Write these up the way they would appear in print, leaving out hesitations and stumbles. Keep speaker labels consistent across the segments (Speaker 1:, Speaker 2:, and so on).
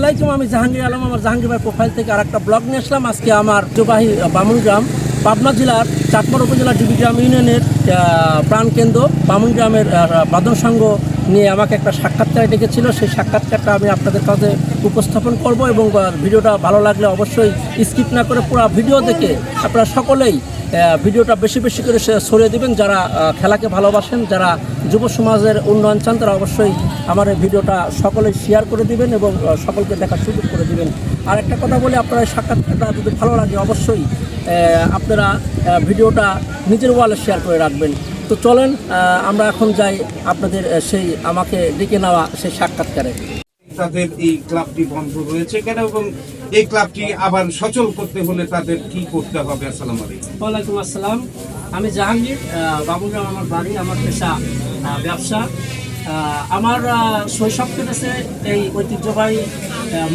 Speaker 1: আলাইকুম, আমি জাহাঙ্গীর আলম। আমার জাহাঙ্গীর ভাই প্রোফাইল থেকে আরেকটা ব্লগ নিয়ে আসলাম। আজকে আমার ঐতিহ্যবাহী বামুনগ্রাম, পাবনা জেলার চাটমার উপজেলা ডিবিগ্রাম ইউনিয়নের প্রাণকেন্দ্র বামুনগ্রামের বাদন সংঘ নিয়ে আমাকে একটা সাক্ষাৎকার ডেকেছিল। সেই সাক্ষাৎকারটা আমি আপনাদের কাছে উপস্থাপন করব এবং ভিডিওটা ভালো লাগলে অবশ্যই স্কিপ না করে পুরো ভিডিও দেখে আপনারা সকলেই ভিডিওটা বেশি বেশি করে ছড়িয়ে দেবেন। যারা খেলাকে ভালোবাসেন, যারা যুব সমাজের উন্নয়ন চান, তারা অবশ্যই আমার এই ভিডিওটা সকলেই শেয়ার করে দিবেন এবং সকলকে দেখার সুযোগ করে দিবেন। আর একটা কথা বলে, আপনারা এই সাক্ষাৎকারটা যদি ভালো লাগে অবশ্যই আপনারা ভিডিওটা নিজের ওয়ালে শেয়ার করে রাখবেন। তো চলেন আমরা এখন যাই আপনাদের সেই আমাকে ডেকে নেওয়া সেই সাক্ষাৎকারে।
Speaker 2: তাদের এই ক্লাবটি বন্ধ রয়েছে কেন এবং এই ক্লাবটি আবার সচল করতে হলে তাদের কি করতে হবে? আসসালামু আলাইকুম।
Speaker 1: ওয়ালাইকুম আসসালাম। আমি জাহাঙ্গীর, বাবুগ্রাম আমার বাড়ি, আমার পেশা ব্যবসা। আমার শৈশব কেটেছে এই ঐতিহ্যবাহী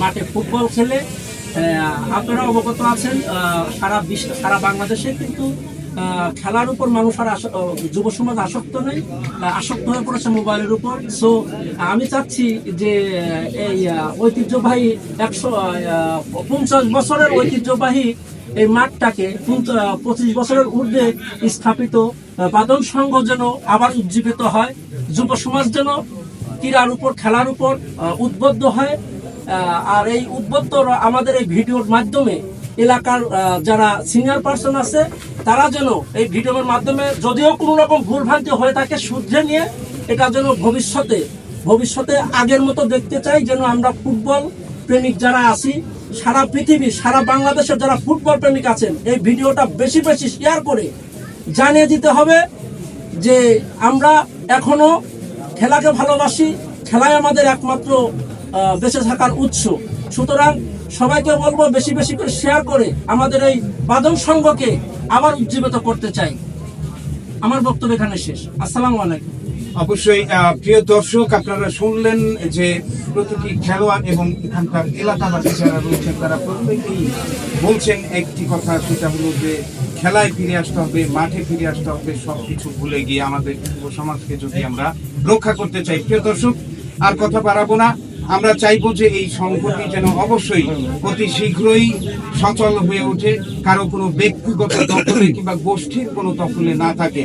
Speaker 1: মাঠে ফুটবল খেলে। আপনারা অবগত আছেন, সারা বাংলাদেশে কিন্তু খেলার উপর মানুষ আর যুব সমাজ আসক্ত নেই, আসক্ত হয়ে পড়েছে মোবাইলের উপর। সো আমি চাচ্ছি যে এই ঐতিহ্যবাহী 150 বছরের ঐতিহ্যবাহী এই মাঠটাকে 25 বছরের ঊর্ধ্বে স্থাপিত বাদন সংঘ যেন আবার উজ্জীবিত হয়, যুব সমাজ যেন ক্রীড়ার উপর, খেলার উপর উদ্বুদ্ধ হয়। আর এই উদ্বুদ্ধ আমাদের এই ভিডিওর মাধ্যমে এলাকার যারা সিনিয়র পার্সন আছে তারা যেন এই ভিডিওর মাধ্যমে, যদিও কোনো রকম ভুলভ্রান্তি হয়ে থাকে, শুধরে নিয়ে এটা যেন ভবিষ্যতে আগের মতো দেখতে চাই। যেন আমরা ফুটবল প্রেমিক যারা আছি, সারা পৃথিবী, সারা বাংলাদেশের যারা ফুটবল প্রেমিক আছেন, এই ভিডিওটা বেশি বেশি শেয়ার করে জানিয়ে দিতে হবে যে আমরা এখনো খেলাকে ভালোবাসি, খেলাই আমাদের একমাত্র বেঁচে থাকার উৎস। সুতরাং সবাইকে বলবো বেশি বেশি করে শেয়ার করে আমাদের এই বাদন সংঘকে আবার উজ্জীবিত করতে চাই। আমার বক্তব্য এখানে শেষ। আসসালামু আলাইকুম।
Speaker 2: অবশ্যই প্রিয় দর্শক, আপনারা শুনলেন যে প্রতিটি খেলোয়াড় এবং এখানকার এলাকাবাসী যারা রয়েছেন তারা প্রত্যেকেই বলছেন একটি কথা, সেটা হলো যে খেলায় ফিরে আসতে হবে, মাঠে ফিরে আসতে হবে, সবকিছু ভুলে গিয়ে আমাদের যুব সমাজকে যদি আমরা রক্ষা করতে চাই। প্রিয় দর্শক, আর কথা বাড়াবো না। আমরা চাইবো যে এই সংঘটি যেন অবশ্যই অতি শীঘ্রই সচল হয়ে ওঠে, কারো কোনো ব্যক্তিগত দখলে কিংবা গোষ্ঠীর কোনো দখলে না থাকে।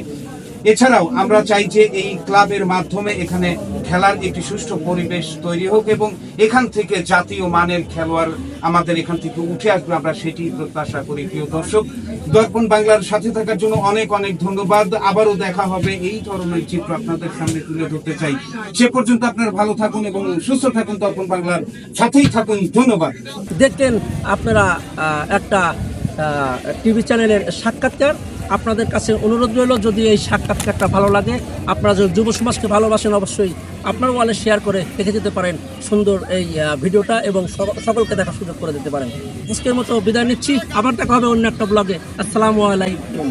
Speaker 2: এছাড়াও আমরা চাই যে এই ক্লাবের মাধ্যমে এখানে খেলার একটি সুষ্ঠু পরিবেশ তৈরি হোক এবং এখান থেকে জাতীয় মানের খেলোয়াড় আমাদের এখান থেকে উঠে আসবে, আমরা সেটি প্রত্যাশা করি। প্রিয় দর্শক, দর্পণ বাংলার সাথে থাকার জন্য অনেক অনেক ধন্যবাদ। আবারও দেখা হবে, এই ধরনের চিত্র আপনাদের সামনে তুলে ধরতে চাই। সে পর্যন্ত আপনারা ভালো থাকুন এবং সুস্থ থাকুন, দর্পণ বাংলার সাথেই থাকুন। ধন্যবাদ।
Speaker 1: দেখতেন আপনারা একটা টিভি চ্যানেলের সাক্ষাৎকার। আপনাদের কাছে অনুরোধ রইল, যদি এই সাক্ষাৎকারটা ভালো লাগে, আপনারা যদি যুব সমাজকে ভালোবাসেন, অবশ্যই আপনার ওয়ালে শেয়ার করে দেখে দিতে পারেন সুন্দর এই ভিডিওটা এবং সকলকে দেখার সুযোগ করে দিতে পারেন। আজকের মতো বিদায় নিচ্ছি, আবার দেখা হবে অন্য একটা ব্লগে। আসসালামু আলাইকুম।